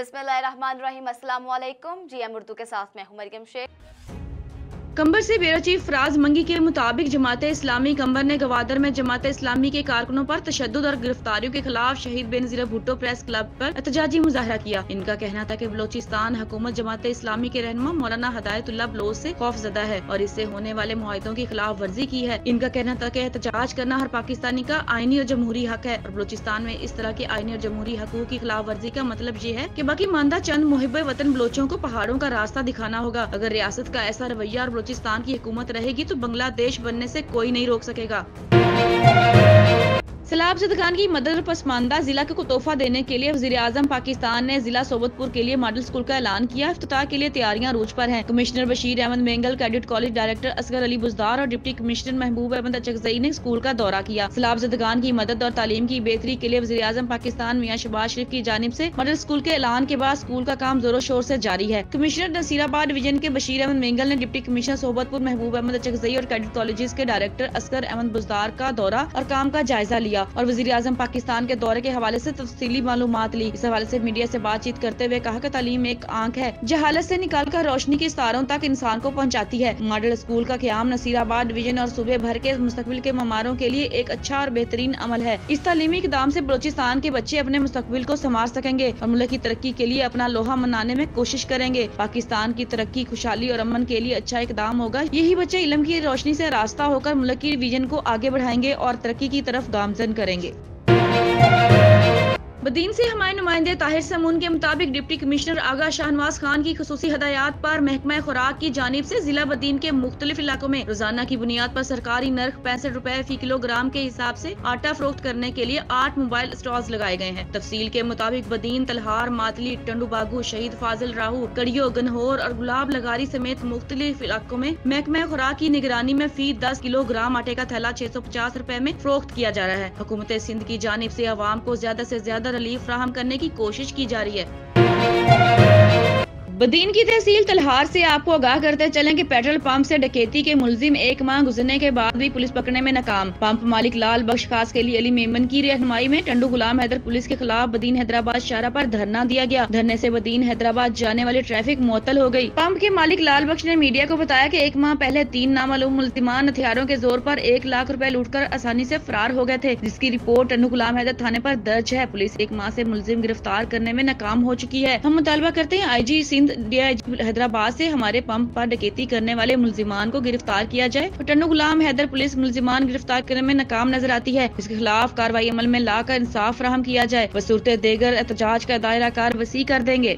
बिस्मिल्लाहिर्रहमानिर्रहीम। अस्सलाम वालेकुम। GM उर्दू के साथ मैं हूं मरियम शेख। कंबर से ब्यूरो चीफ फराज मंगी के मुताबिक जमात इस्लामी कंबर ने गवादर में जमात इस्लामी के कारकुनों पर तशद्दुद और गिरफ्तारियों के खिलाफ शहीद बेनजीर भुट्टो प्रेस क्लब पर एहतजाजी मुजाहरा किया। इनका कहना था कि बलोचिस्तान हुकूमत जमात इस्लामी के रहनुमा मौलाना हिदायतुल्लाह बलोच से खौफजदा है और इससे होने वाले मुआहिदों की खिलाफ वर्जी की है। इनका कहना था कि एहतजाज करना हर पाकिस्तानी का आईनी और जमहूरी हक है और बलोचिस्तान में इस तरह के आईनी और जमहूरी हकूक की खिलाफ वर्जी का मतलब ये है कि बाकी मानदा चंद मुहिब वतन बलोचों को पहाड़ों का रास्ता दिखाना होगा। अगर रियासत का ऐसा रवैया और बलोचिस्तान की हुकूमत रहेगी तो बांग्लादेश बनने से कोई नहीं रोक सकेगा। सैलाब ज़दगान की मदद और पसमानदा जिला को तोहफा देने के लिए वज़ीर-ए-आज़म पाकिस्तान ने जिला सोबतपुर के लिए मॉडल स्कूल का ऐलान किया। इफ्तिताह के लिए तैयारियां रूज पर हैं। Commissioner Bashir Ahmed Mengal, cadet college director Asghar Ali Buzdar और डिप्टी कमिश्नर महबूब अहमद अचकज़ई ने स्कूल का दौरा किया। सैलाब ज़दगान की मदद और तालीम की बेहतरी के लिए वज़ीर-ए-आज़म पाकिस्तान मियां शहबाज शरीफ की जानिब से मॉडल स्कूल के ऐलान के बाद स्कूल का काम जोरों शोर से जारी है। कमिश्नर नसीराबाद डिवीजन के बशीर अहमद मेंगल ने डिप्टी कमिश्नर सोबतपुर महबूब अहमद अचकज़ई और कैडेट कॉलेज के डायरेक्टर असगर अहमद बुज़दार का दौरा और काम का जायजा लिया और वज़ीर-ए-आज़म पाकिस्तान के दौरे के हवाले से तफसीली मालूमात ली। इस हवाले से मीडिया से बातचीत करते हुए कहा कि तालीम एक आंख है, जहालत से निकालकर रोशनी की सितारों तक इंसान को पहुंचाती है। मॉडल स्कूल का क़याम नसीराबाद डिवीजन और सूबे भर के मुस्तकबिल के ममारों के लिए एक अच्छा और बेहतरीन अमल है। इस तालीमी इक़दाम से बलोचिस्तान के बच्चे अपने मुस्तकबिल को संवार सकेंगे और मुल्क की तरक्की के लिए अपना लोहा मनाने में कोशिश करेंगे। पाकिस्तान की तरक्की, खुशहाली और अमन के लिए अच्छा इक़दाम होगा। यही बच्चे इल्म की रोशनी से रास्ता होकर मुल्क की विजन को आगे बढ़ाएंगे और तरक्की की तरफ गामजन करेंगे। बदीन से हमारे नुमाइंदे ताहिर समून के मुताबिक डिप्टी कमिश्नर आगा शाहनवाज खान की खुसूसी हदायत पर महकमा खुराक की जानिब से जिला बदीन के मुख्तलिफ इलाकों में रोजाना की बुनियाद पर सरकारी नर्ख 65 रुपए फी किलोग्राम के हिसाब से आटा फरोख्त करने के लिए 8 मोबाइल स्टॉल्स लगाए गए हैं। तफसील के मुताबिक बदीन, तलहार, मातली, टंडू बागू, शहीद फाजिल राहू, कड़ियो, गनहोर और गुलाब लगारी समेत मुख्तलिफ इलाकों में महकमा खुराक की निगरानी में फी 10 किलोग्राम आटे का थैला 650 रुपए में फरोख्त किया जा रहा है। हुकूमत सिंध की जानिब से अवाम को ज्यादा से ज्यादा रिलीफ फराहम करने की कोशिश की जा रही है। बदीन की तहसील तलहार से आपको आगाह करते चलें कि पेट्रोल पंप से डकैती के मुलजिम एक माह गुजरने के बाद भी पुलिस पकड़ने में नाकाम। पंप मालिक लाल बख्श खास के लिए अली मेमन की रहनुमाई में टंडू गुलाम हैदर पुलिस के खिलाफ बदीन हैदराबाद शाहरा पर धरना दिया गया। धरने से बदीन हैदराबाद जाने वाली ट्रैफिक मुअत्तल हो गई। पंप के मालिक लाल बख्श ने मीडिया को बताया कि एक माह पहले 3 नामालूम मुल्जिमान हथियारों के जोर पर 1 लाख रुपए लूटकर आसानी से फरार हो गए थे, जिसकी रिपोर्ट टंडू गुलाम हैदर थाने पर दर्ज है। पुलिस 1 माह से मुलजिम गिरफ्तार करने में नाकाम हो चुकी है। हम मुतालबा करते हैं IG सिंध DIG हैदराबाद से हमारे पंप पर डकैती करने वाले मुल्जिमान को गिरफ्तार किया जाए। टंडू गुलाम हैदर पुलिस मुल्जिमान गिरफ्तार करने में नाकाम नजर आती है, इसके खिलाफ कार्रवाई अमल में लाकर इंसाफ फराहम किया जाए। बसूरत देगर एहतजाज का दायरा कार वसी कर देंगे।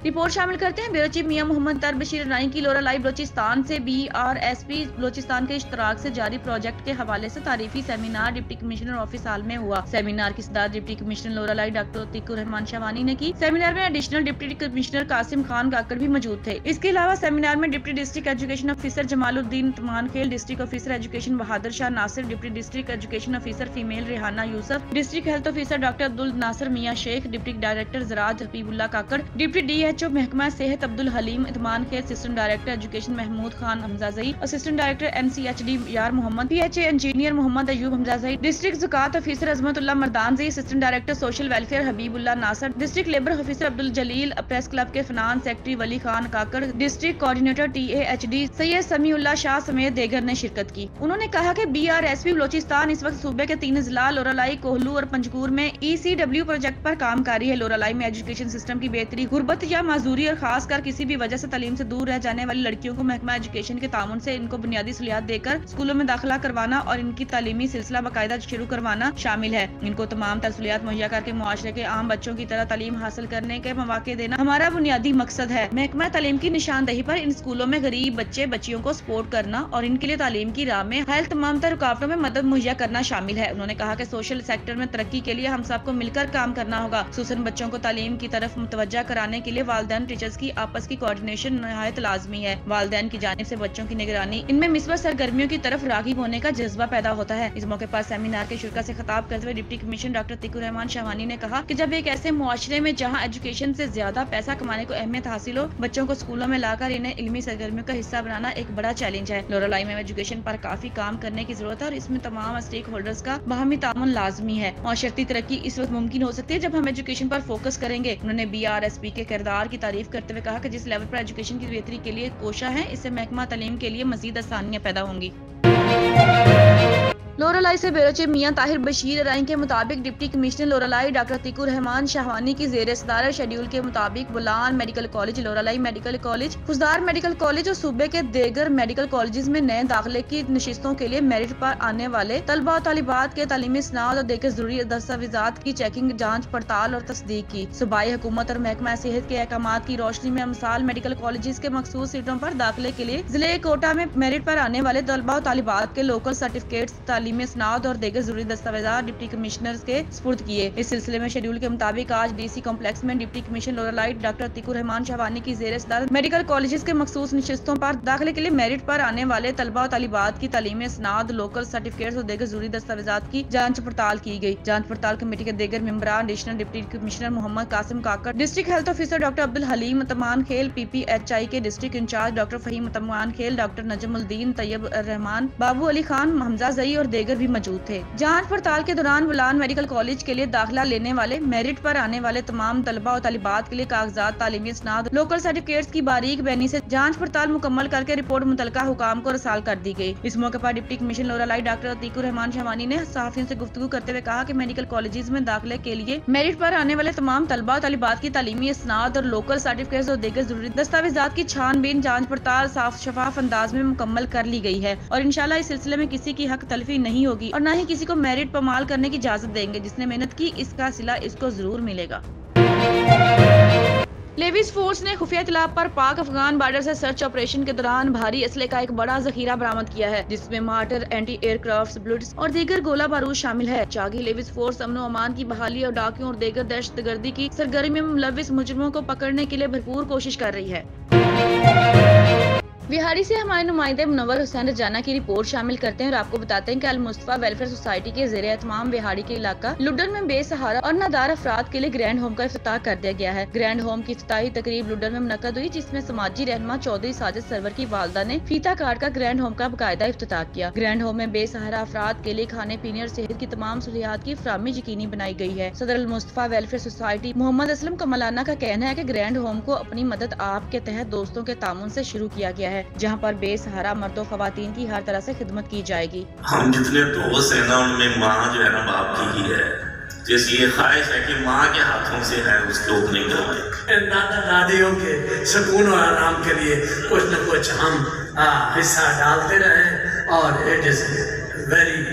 रिपोर्ट शामिल करते हैं ब्यूरो चीफ मियां मोहम्मद तर बशीर रानी की लोरा लाई बलोचिस्तान से BRSP बलोचिस्तान के इश्तराक से जारी प्रोजेक्ट के हवाले से तारीफी seminar deputy commissioner office hall में हुआ। सेमिनार की सदारत deputy commissioner Loralai doctor Atiqur Rahman Shawani ने की। सेमिनार में additional deputy commissioner Qasim Khan Kakar भी मौजूद थे। इसके अलावा सेमिनार में deputy district education officer Jamaluddin Taman Khel, district officer education Bahadur Shah Nasir, deputy district education officer female Rehana Yusuf, district health officer doctor Abdul Nasir Mian Sheikh, deputy director ज़राअत Habibullah Kakar, deputy DHO महकमा सेहत Abdul Haleem Utman Khel, assistant director education Mahmood Khan Hamzazai, assistant director NCHD Yar Muhammad, PHA engineer Muhammad Ayub Hamzazai, district ज़कात officer Azmatullah Mardanzai, assistant director social welfare Habibullah Nasar, district labour officer Abdul Jalil, press club के finance secretary Wali Khan Kakar, district coordinator TAHD Syed Samiullah Shah समेत देगर ने शिरकत की। उन्होंने कहा कि BRSP बलोचिस्तान इस वक्त सूबे के 3 जिला लोरालाई, कोहलू और पंजगूर में ECW प्रोजेक्ट पर काम कर रही है। लोरालाई में एजुकेशन सिस्टम की बेहतरी, गुर्बत या माजूरी और खास कर किसी भी वजह से तालीम से दूर रह जाने वाली लड़कियों को महकमा एजुकेशन के तामुन से इनको बुनियादी सहूलियात देकर स्कूलों में दाखिला करवाना और इनकी तालीमी सिलसिला बाकायदा शुरू करवाना शामिल है। इनको तमाम सहूलियात मुहैया करके मुआशरे के आम बच्चों की तरह तालीम हासिल करने के मौके देना हमारा बुनियादी मकसद है। महकमा तालीम की निशानदही पर इन स्कूलों में गरीब बच्चे बच्चियों को सपोर्ट करना और इनके लिए तालीम की राह में हायल तमाम तर रुकावटों में मदद मुहैया करना शामिल है। उन्होंने कहा कि सोशल सेक्टर में तरक्की के लिए हम सबको मिलकर काम करना होगा। खुसूसन बच्चों को तालीम की तरफ मुतवज्जा कराने के लिए والدین ٹیچرز کی آپس کی کوآرڈینیشن نہایت لازمی ہے۔ والدین کی جانب سے بچوں کی نگرانی ان میں مثبت سرگرمیوں کی طرف راغب ہونے کا جذبہ پیدا ہوتا ہے۔ اس موقع پر سیمینار کے شرکا سے خطاب کرتے ہوئے ڈپٹی کمشنر ڈاکٹر اتقی الرحمان شاہوانی نے کہا کہ جب ایک ایسے معاشرے میں جہاں ایجوکیشن سے زیادہ پیسہ کمانے کو اہمیت حاصل ہو، بچوں کو اسکولوں میں لا کر انہیں علمی سرگرمیوں کا حصہ بنانا ایک بڑا چیلنج ہے۔ لورالائی میں ایجوکیشن پر کافی کام کرنے کی ضرورت ہے اور اس میں تمام اسٹیک ہولڈرز کا باہمی تعاون لازمی ہے۔ معاشرتی ترقی اس وقت ممکن ہو سکتی ہے جب ہم ایجوکیشن پر فوکس کریں گے۔ انہوں نے BRSP کے کردار کی تعریف کرتے ہوئے کہا کہ جس لیول پر ایجوکیشن کی بہتری کے لیے کوشاں ہے، اس سے محکمہ تعلیم کے لیے مزید آسانیاں پیدا ہوں گی۔ لورالائی سے بیورو چیف میاں طاہر بشیر رائن کے مطابق ڈپٹی کمشنر لورالائی ڈاکٹر اتقی الرحمان شاہوانی کی زیر صدارت شیڈول کے مطابق Bolan medical college, Loralai medical college, Khuzdar medical college اور صوبے کے دیگر میڈیکل کالجز میں نئے داخلے کی نشستوں کے لیے میرٹ پر آنے والے طلبہ و طالبات کے تعلیمی اسناد اور دیگر ضروری دستاویزات کی چیکنگ، جانچ پڑتال اور تصدیق کی۔ صوبائی حکومت اور محکمہ صحت کے احکامات کی روشنی میں امثال میڈیکل کالجز کے مخصوص سیٹوں پر داخلے کے لیے ضلع کوٹہ میں میرٹ پر آنے والے طلبہ و طالبات کے لوکل سرٹیفکیٹس، تعلیمی اسناد اور دیگر ضروری دستاویزات ڈپٹی کمشنر کے سپرد کیے۔ اس سلسلے میں شیڈول کے مطابق آج DC کمپلیکس میں ڈپٹی کمشنر لورالائی ڈاکٹر اتقی الرحمان شاہوانی کی زیر صدارت میڈیکل کالجز کے مخصوص نشستوں پر داخلے کے لیے میرٹ پر آنے والے طلبہ و طالبات کی تعلیمی اسناد، لوکل سرٹیفکیٹس اور دیگر ضروری دستاویزات کی جانچ پڑتال کی گئی۔ جانچ پڑتال کمیٹی کے دیگر ممبران additional deputy commissioner Muhammad Qasim Kakar, district health officer doctor Abdul Haleem کھیل، PPHI کے district in charge doctor Fahim Utman Khel, doctor نجم الدین طیب الرحمان، بابو علی خان، حمزہ زئی اور دیگر بھی موجود تھے۔ جانچ پڑتال کے دوران بولان میڈیکل کالج کے لیے داخلہ لینے والے میرٹ پر آنے والے تمام طلبہ و طالبات کے لیے کاغذات، تعلیمی اسناد، لوکل سرٹیفکیٹس کی باریک بینی سے جانچ پڑتال مکمل کر کے رپورٹ متعلقہ حکام کو ارسال کر دی گئی۔ اس موقع پر ڈپٹی کمشنر لورالائی ڈاکٹر اتقی الرحمان شاہوانی نے صحافیوں سے گفتگو کرتے ہوئے کہا کہ میڈیکل کالجز میں داخلے کے لیے میرٹ پر آنے والے تمام طلبہ و طالبات کی تعلیمی اسناد اور لوکل سرٹیفکیٹس اور دیگر ضروری دستاویزات کی چھان بین، جانچ پڑتال صاف شفاف انداز میں مکمل کر لی گئی ہے اور انشاءاللہ اس سلسلے میں کسی کی حق تلفی نہیں ہوگی اور نہ ہی کسی کو میرٹ پامال کرنے کی اجازت دیں گے۔ جس نے محنت کی اس کا صلہ اس کو ضرور ملے گا۔ لیویز فورس نے خفیہ اطلاع پر پاک افغان بارڈر سے سرچ آپریشن کے دوران بھاری اسلحے کا ایک بڑا ذخیرہ برآمد کیا ہے، جس میں mortar, anti aircraft bullets اور دیگر گولہ بارود شامل ہے۔ چاغی لیویز فورس امن و امان کی بحالی اور ڈاکیوں اور دیگر دہشت گردی کی سرگرمی میں ملوث مجرموں کو پکڑنے کے لیے بھرپور کوشش کر رہی ہے۔ بہاری سے ہمارے نمائندے منور حسین رجانہ کی رپورٹ شامل کرتے ہیں اور آپ کو بتاتے ہیں کہ المصطفیٰ ویلفیئر سوسائٹی کے زیر اہتمام بہاری کے علاقہ لڈن میں بے سہارا اور نادار افراد کے لیے گرینڈ ہوم کا افتتاح کر دیا گیا ہے۔ گرینڈ ہوم کی افتتاحی تقریب لڈن میں منعقد ہوئی، جس میں سماجی رہنما چودھری ساجد سرور کی والدہ نے فیتا کاٹ کر گرینڈ ہوم کا باقاعدہ افتتاح کیا۔ گرینڈ ہوم میں بے سہارا افراد کے لیے کھانے پینے اور صحت کی تمام سہولیات کی فراہمی یقینی بنائی گئی ہے۔ صدر المصطفیٰ ویلفیئر سوسائٹی محمد اسلم کمالانہ کا کہنا ہے کہ گرینڈ ہوم کو اپنی مدد آپ کے تحت دوستوں کے تعاون سے شروع کیا گیا ہے، جہاں پر بے سہارا مرد و خواتین کی ہر طرح سے خدمت کی جائے گی۔ ہم جتنے دوست ہیں نا، ان میں ماں جو ہے نا باپ کی ہی ہے، تو اس لیے خواہش ہے کہ ماں کے ہاتھوں سے ہے اس کے اوپننگ کروائے۔ دادا دادیوں کے سکون اور آرام کے لیے کچھ نہ کچھ ہم حصہ ڈالتے رہیں اور اٹ از ویری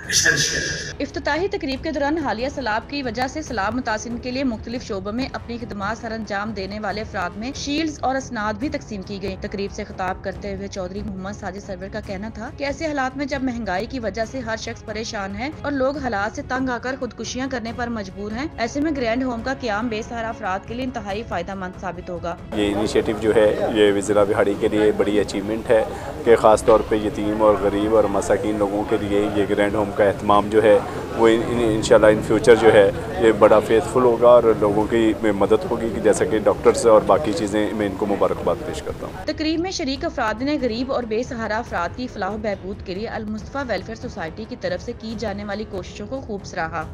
ایسینشیل۔ افتتاحی تقریب کے دوران حالیہ سیلاب کی وجہ سے سیلاب متاثرین کے لیے مختلف شعبوں میں اپنی خدمات سر انجام دینے والے افراد میں شیلڈز اور اسناد بھی تقسیم کی گئی۔ تقریب سے خطاب کرتے ہوئے چودھری محمد ساجد سرور کا کہنا تھا کہ ایسے حالات میں جب مہنگائی کی وجہ سے ہر شخص پریشان ہے اور لوگ حالات سے تنگ آ کر خودکشیاں کرنے پر مجبور ہیں، ایسے میں گرینڈ ہوم کا قیام بے سہارا افراد کے لیے انتہائی فائدہ مند ثابت ہوگا۔ یہ انیشیٹو جو ہے یہ ضلع بہاڑی کے لیے بڑی اچیومنٹ ہے کہ خاص طور پہ یتیم اور غریب اور مساکین لوگوں کے لیے یہ گرینڈ ہوم کا اہتمام جو ہے وہ انشاءاللہ ان فیوچر جو ہے یہ بڑا فیتھفل ہوگا اور لوگوں کی مدد ہوگی، کہ جیسا کہ ڈاکٹرز اور باقی چیزیں میں ان کو مبارکباد پیش کرتا ہوں۔ تقریب میں شریک افراد نے غریب اور بے سہارا افراد کی فلاح و بہبود کے لیے المصطفیٰ ویلفیئر سوسائٹی کی طرف سے کی جانے والی کوششوں کو خوب سراہا۔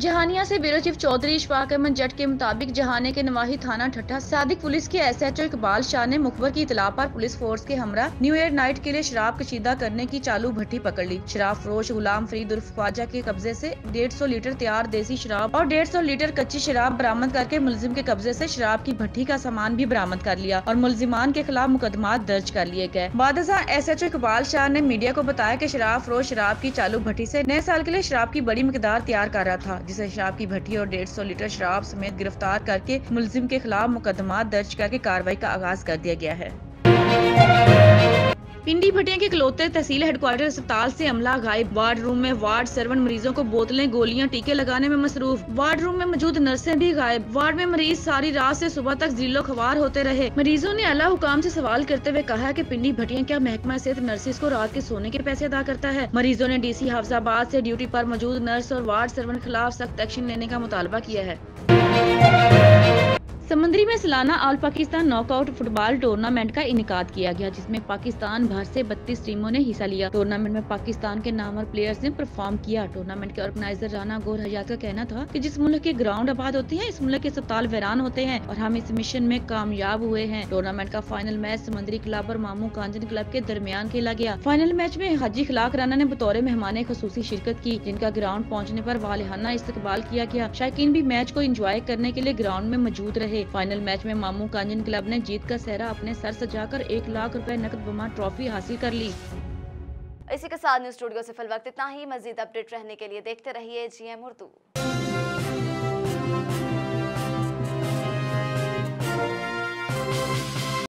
جہانیہ سے بیورو چیف چودھری اشفاق احمد جٹ کے مطابق جہانے کے نواحی تھانہ ٹھٹھہ صادق پولیس کے SHO اقبال شاہ نے مخبر کی اطلاع پر پولیس فورس کے ہمراہ نیو ایئر نائٹ کے لیے شراب کشیدہ کرنے کی چالو بھٹی پکڑ لی۔ شراب فروش غلام فرید عرف خواجہ کے قبضے سے 150 لیٹر تیار دیسی شراب اور 150 لیٹر کچی شراب برآمد کر کے ملزم کے قبضے سے شراب کی بھٹی کا سامان بھی برآمد کر لیا اور ملزمان کے خلاف مقدمات درج کر لیے گئے۔ بعد ازاں SHO اقبال شاہ نے میڈیا کو بتایا کہ شراب فروش شراب کی چالو بھٹی سے نئے سال کے لیے شراب کی بڑی مقدار تیار کر رہا تھا، جسے شراب کی بھٹی اور 150 لیٹر شراب سمیت گرفتار کر کے ملزم کے خلاف مقدمات درج کر کے کارروائی کا آغاز کر دیا گیا ہے۔ पिंडी भटिया के इकलौते तहसील हेडक्वार्टर अस्पताल से अमला गायब। वार्ड रूम में वार्ड सर्वेंट मरीजों को बोतलें, गोलियां, टीके लगाने में मसरूफ। वार्ड रूम में मौजूद नर्सें भी गायब। वार्ड में मरीज सारी रात से सुबह तक जिलो खवार होते रहे। मरीजों ने आला हुकाम से सवाल करते हुए कहा कि पिंडी भटिया क्या महकमा सेहत नर्सिस को रात के सोने के पैसे अदा करता है। मरीजों ने डीसी हाफिजाबाद से ड्यूटी पर मौजूद नर्स और वार्ड सर्वेंट के खिलाफ सख्त एक्शन लेने का मुतालबा किया है। समंदरी में सालाना all Pakistan knockout football tournament का इनेकाद किया गया, जिसमें पाकिस्तान भर से 32 टीमों ने हिस्सा लिया। टूर्नामेंट में पाकिस्तान के नामवर प्लेयर्स ने परफॉर्म किया। टूर्नामेंट के ऑर्गेनाइजर राना गौर हयात का कहना था कि जिस मुल्क के ग्राउंड आबाद होते हैं, इस मुल्क के अस्पताल वीरान होते हैं और हम इस मिशन में कामयाब हुए हैं। टूर्नामेंट का फाइनल मैच समंदरी क्लब और मामू कांजन क्लब के दरमियान खेला गया। फाइनल मैच में हाजी खलाक राना ने बतौर मेहमान खुसूसी शिरकत की, जिनका ग्राउंड पहुँचने पर वालिहाना इस्तकबाल किया गया। शायकीन भी मैच को एंजॉय करने के लिए ग्राउंड में मौजूद रहे। फाइनल मैच में मामू कांजन क्लब ने जीत का सेहरा अपने सर सजाकर 1 लाख रुपए नकद बमा ट्रॉफी हासिल कर ली। इसी के साथ न्यूज़ स्टूडियो से फिल वक्त इतना ही। मजीद अपडेट रहने के लिए देखते रहिए GM उर्दू।